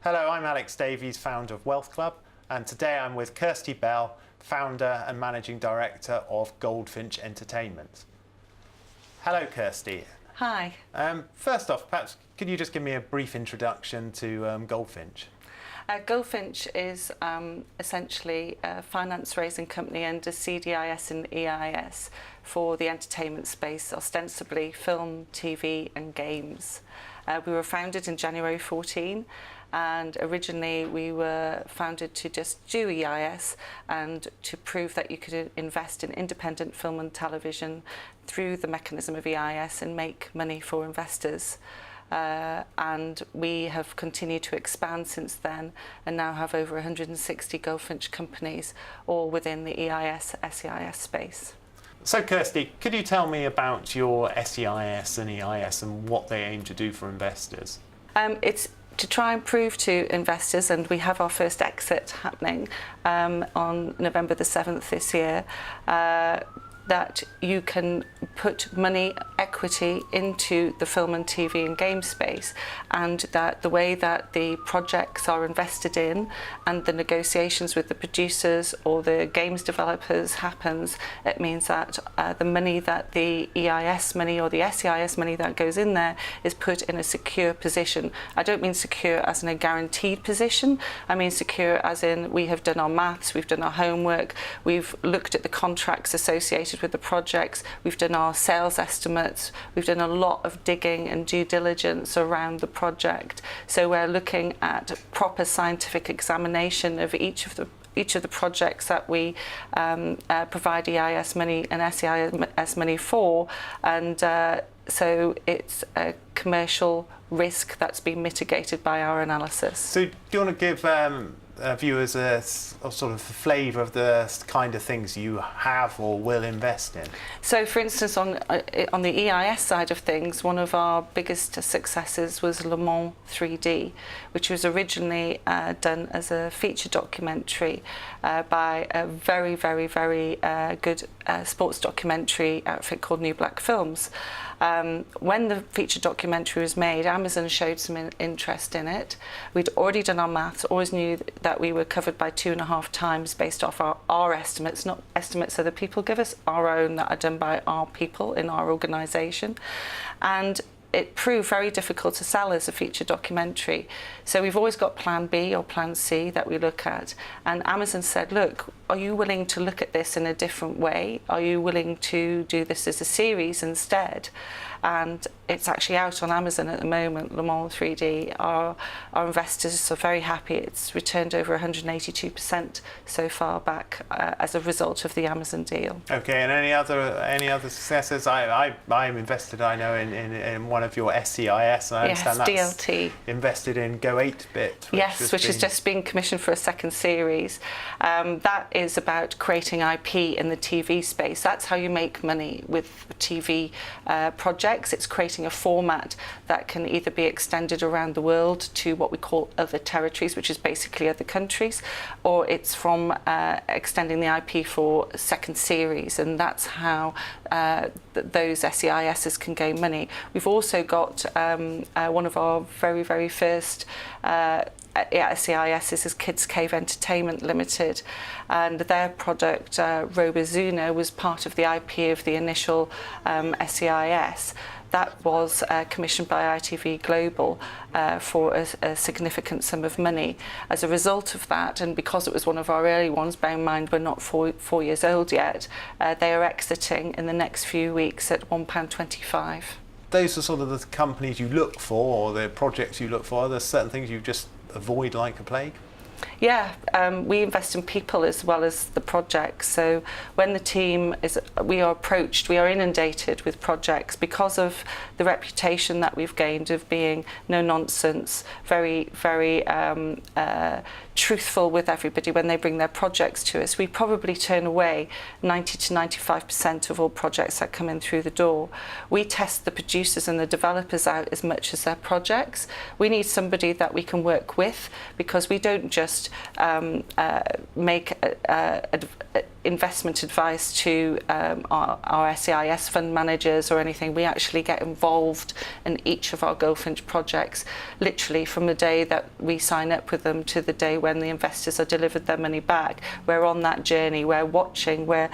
Hello, I'm Alex Davies, founder of Wealth Club, and today I'm with Kirsty Bell, founder and managing director of Goldfinch Entertainment. Hello, Kirsty. Hi. First off, perhaps could you just give me a brief introduction to Goldfinch? Goldfinch is essentially a finance raising company under CDIS and EIS for the entertainment space, ostensibly film, TV and games. We were founded in January 14, and originally we were founded to just do EIS and to prove that you could invest in independent film and television through the mechanism of EIS and make money for investors. And we have continued to expand since then and now have over 160 Goldfinch companies, all within the EIS, SEIS space. So Kirsty, could you tell me about your SEIS and EIS and what they aim to do for investors? It's to try and prove to investors, and we have our first exit happening on November the 7th this year, that you can put money, equity into the film and TV and game space, and that the way that the projects are invested in and the negotiations with the producers or the games developers happens, it means that the money that the EIS money or the SEIS money that goes in there is put in a secure position. I don't mean secure as in a guaranteed position, I mean secure as in we have done our maths, we've done our homework, we've looked at the contracts associated with the projects, we've done our sales estimates, we've done a lot of digging and due diligence around the project. So we're looking at proper scientific examination of each of the projects that we provide EIS money and SEIS money for, and so it's a commercial risk that's been mitigated by our analysis. So do you want to give viewers a sort of flavour of the kind of things you have or will invest in? So for instance, on the EIS side of things, one of our biggest successes was Le Mans 3D, which was originally done as a feature documentary by a very good sports documentary outfit called New Black Films. When the feature documentary was made, Amazon showed some interest in it. We'd already done our maths, always knew that we were covered by 2.5 times based off our estimates, not estimates that the people give us, our own that are done by our people in our organisation. And it proved very difficult to sell as a feature documentary. So we've always got plan B or plan C that we look at. And Amazon said, look, are you willing to look at this in a different way? Are you willing to do this as a series instead? And it's actually out on Amazon at the moment, Le Mans 3D. Our investors are very happy. It's returned over 182% so far back as a result of the Amazon deal. Okay, and any other successes? I'm invested, I know, in one of your SEIS, and I understand that's DLT. Invested in Go 8-bit. Which has just been commissioned for a second series. That is about creating IP in the TV space. That's how you make money with TV projects. It's creating a format that can either be extended around the world to what we call other territories, which is basically other countries, or it's from extending the IP for a second series, and that's how those SEISs can gain money. We've also got one of our very first SEIS is Kids Cave Entertainment Limited, and their product Robozuna was part of the IP of the initial SEIS. That was commissioned by ITV Global for a significant sum of money. As a result of that, and because it was one of our early ones, bear in mind we're not four years old yet, they are exiting in the next few weeks at £1.25. Those are sort of the companies you look for, or the projects you look for. Are there certain things you just avoid like a plague? Yeah, we invest in people as well as the projects. So when the team we are approached, we are inundated with projects because of the reputation that we've gained of being no nonsense, very truthful with everybody when they bring their projects to us. We probably turn away 90 to 95% of all projects that come in through the door. We test the producers and the developers out as much as their projects. We need somebody that we can work with, because we don't just make investment advice to our SEIS fund managers or anything. We actually get involved in each of our Goldfinch projects, literally from the day that we sign up with them to the day when the investors are delivered their money back. We're on that journey. We're watching. We're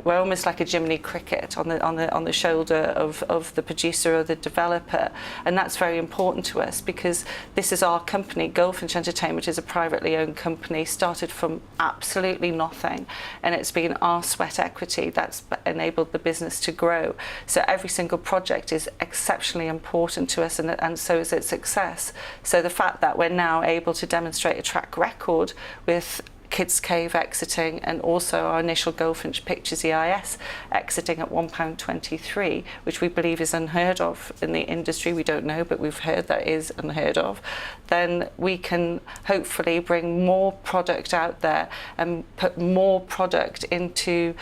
almost like a Jiminy Cricket on the shoulder of the producer or the developer, and that's very important to us because this is our company. Goldfinch Entertainment is a privately owned company, started from absolutely nothing, and it's been our sweat equity that's enabled the business to grow. So every single project is exceptionally important to us, and so is its success. So the fact that we're now able to demonstrate a track record with Kids Cave exiting and also our initial Goldfinch Pictures EIS exiting at £1.23, which we believe is unheard of in the industry. We don't know, but we've heard that is unheard of. Then we can hopefully bring more product out there and put more product into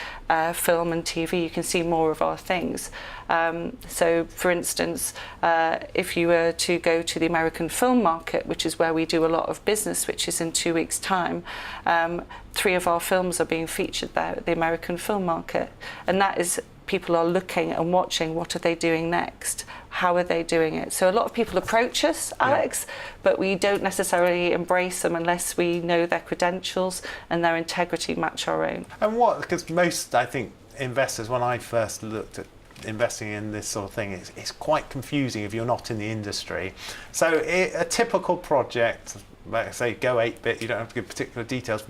film and TV. You can see more of our things. So, for instance, if you were to go to the American film market, which is where we do a lot of business, which is in 2 weeks' time, 3 of our films are being featured there at the American film market. And that is, people are looking and watching, what are they doing next? How are they doing it? So a lot of people approach us, Alex, but we don't necessarily embrace them unless we know their credentials and their integrity match our own. And because most, I think, investors, when I first looked at investing in this sort of thing, it's quite confusing if you're not in the industry. So a typical project, like say Go 8-bit, you don't have to give particular details.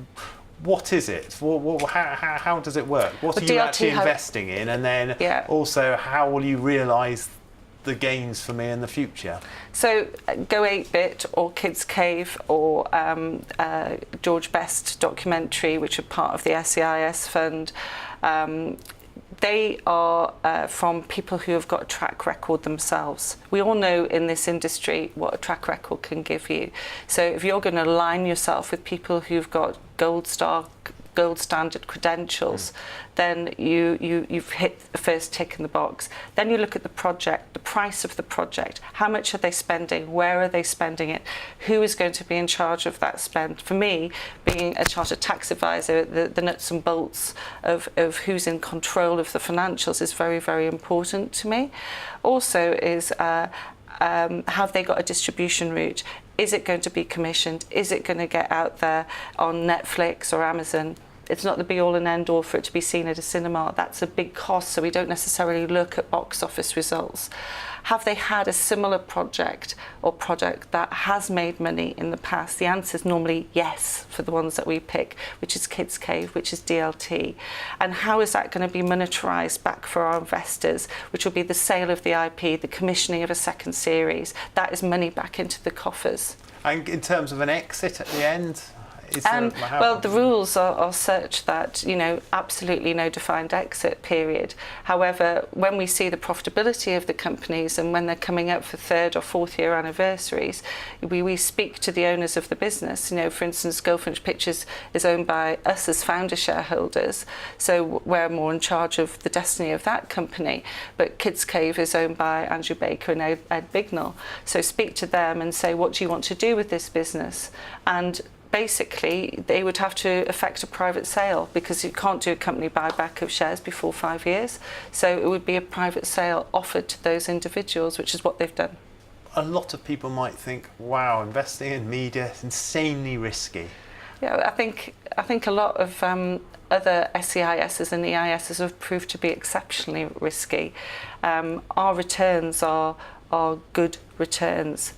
What is it? How does it work? What are you actually investing in? And then also, how will you realise the gains for me in the future? So Go 8-bit or Kids Cave or George Best documentary, which are part of the SEIS fund, they are from people who have got a track record themselves. We all know in this industry what a track record can give you. So if you're going to align yourself with people who've got gold standard credentials, then you've hit the first tick in the box. Then you look at the project, the price of the project, how much are they spending, where are they spending it, who is going to be in charge of that spend. For me, being a chartered tax advisor, the nuts and bolts of who's in control of the financials is very, very important to me. Also is have they got a distribution route? Is it going to be commissioned? Is it going to get out there on Netflix or Amazon? It's not the be-all and end-all for it to be seen at a cinema. That's a big cost, so we don't necessarily look at box office results. Have they had a similar project or product that has made money in the past? The answer is normally yes for the ones that we pick, which is Kids Cave, which is DLT. And how is that going to be monetarised back for our investors, which will be the sale of the IP, the commissioning of a second series? That is money back into the coffers. And in terms of an exit at the end? Well, the rules are such that, absolutely no defined exit period. However, when we see the profitability of the companies and when they're coming up for 3rd or 4th year anniversaries, we speak to the owners of the business. For instance, Goldfinch Pictures is owned by us as founder shareholders, so we're more in charge of the destiny of that company. But Kids Cave is owned by Andrew Baker and Ed Bignell. So speak to them and say, what do you want to do with this business? And basically, they would have to effect a private sale because you can't do a company buyback of shares before 5 years. So it would be a private sale offered to those individuals, which is what they've done. A lot of people might think, wow, investing in media is insanely risky. Yeah, I think a lot of other SEISs and EISs have proved to be exceptionally risky. Our returns are good returns.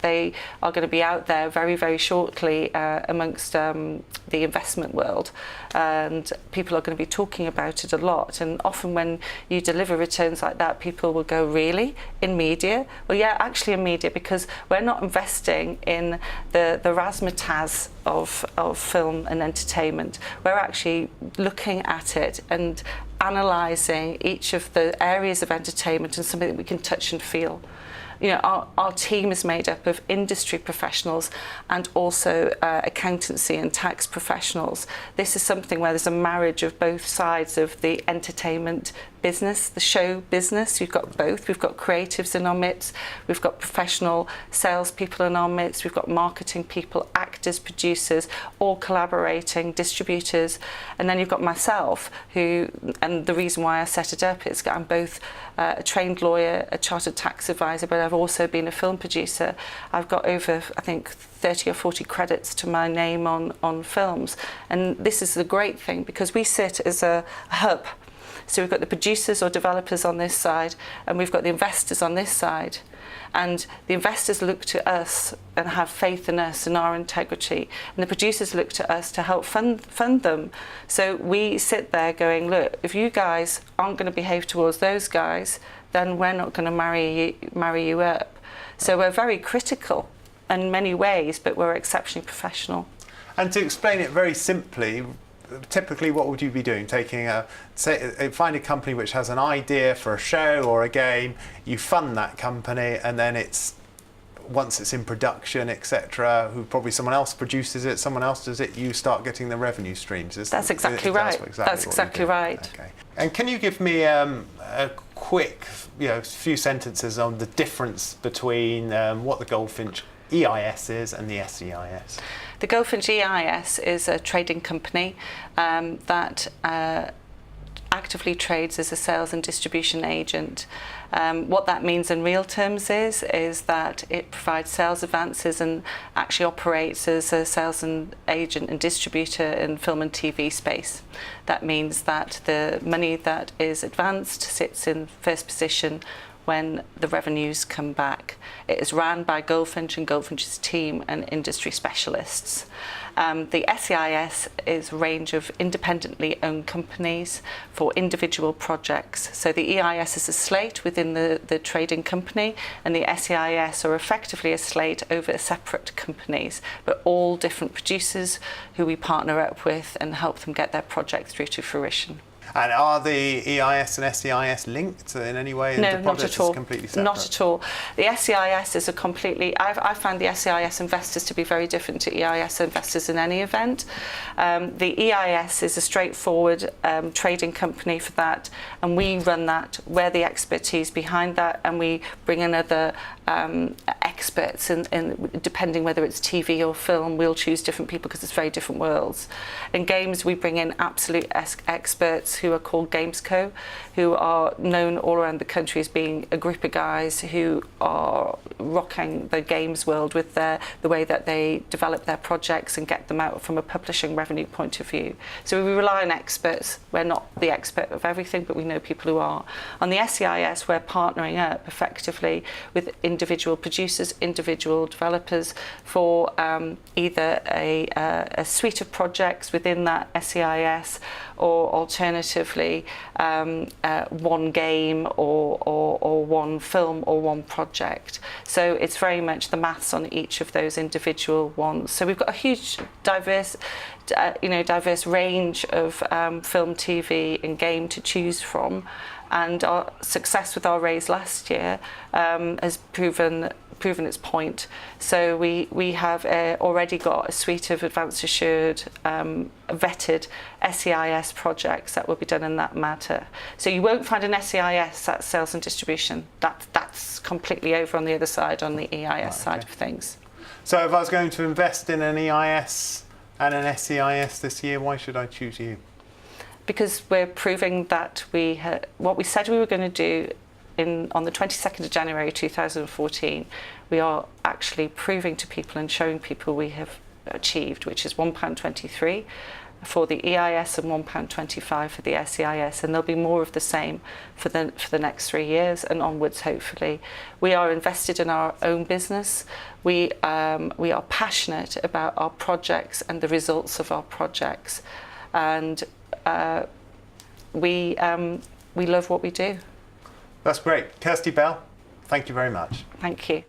They are going to be out there very, very shortly amongst the investment world, and people are going to be talking about it a lot. And often when you deliver returns like that, people will go, really? In media? Well, yeah, actually in media, because we're not investing in the razzmatazz of film and entertainment. We're actually looking at it and analysing each of the areas of entertainment and something that we can touch and feel. Our team is made up of industry professionals and also accountancy and tax professionals. This is something where there's a marriage of both sides of the entertainment business, the show business. You've got both. We've got creatives in our midst, we've got professional salespeople in our midst, we've got marketing people, actors, producers, all collaborating, distributors, and then you've got myself, who, and the reason why I set it up is I'm both a trained lawyer, a chartered tax advisor, but I've also been a film producer. I've got over, I think, 30 or 40 credits to my name on films, and this is the great thing because we sit as a hub. So we've got the producers or developers on this side, and we've got the investors on this side. And the investors look to us and have faith in us and our integrity. And the producers look to us to help fund them. So we sit there going, look, if you guys aren't going to behave towards those guys, then we're not going to marry you up. So we're very critical in many ways, but we're exceptionally professional. And to explain it very simply, typically what would you be doing? Find a company which has an idea for a show or a game, you fund that company, and then once it's in production, etc., probably someone else produces it, someone else does it, you start getting the revenue streams. That's exactly right. That's exactly right. Okay. And can you give me a quick, few sentences on the difference between what the Goldfinch EIS is and the SEIS? The Goldfinch EIS is a trading company that actively trades as a sales and distribution agent. What that means in real terms is that it provides sales advances and actually operates as a sales and agent and distributor in film and TV space. That means that the money that is advanced sits in first position when the revenues come back. It is run by Goldfinch and Goldfinch's team and industry specialists. The SEIS is a range of independently owned companies for individual projects. So the EIS is a slate within the trading company, and the SEIS are effectively a slate over separate companies, but all different producers who we partner up with and help them get their project through to fruition. And are the EIS and SEIS linked in any way? No, not at all. Completely separate? Not at all. The SEIS is a completely... I find the SEIS investors to be very different to EIS investors in any event. The EIS is a straightforward trading company for that, and we run that. We're the expertise behind that, and we bring in other experts, in depending whether it's TV or film, we'll choose different people because it's very different worlds. In games, we bring in absolute experts who are called Gamesco, who are known all around the country as being a group of guys who are rocking the games world with the way that they develop their projects and get them out from a publishing revenue point of view. So we rely on experts. We're not the expert of everything, but we know people who are. On the SEIS, we're partnering up effectively with individual producers, individual developers for either a suite of projects within that SEIS, or alternatively one game or one film or one project. So it's very much the maths on each of those individual ones. So we've got a huge diverse range of film, TV and game to choose from, and our success with our raise last year has proven its point. So we have already got a suite of advanced assured vetted SEIS projects that will be done in that matter. So you won't find an SEIS that's sales and distribution. That's completely over on the other side, on the EIS side of things. So if I was going to invest in an EIS and an SEIS this year, why should I choose you? Because we're proving that what we said we were going to do on the 22nd of January 2014, we are actually proving to people and showing people we have achieved, which is £1.23 for the EIS and £1.25 for the SEIS, and there'll be more of the same for the next 3 years and onwards, hopefully. We are invested in our own business. We are passionate about our projects and the results of our projects, and we love what we do. That's great. Kirsty Bell, thank you very much. Thank you.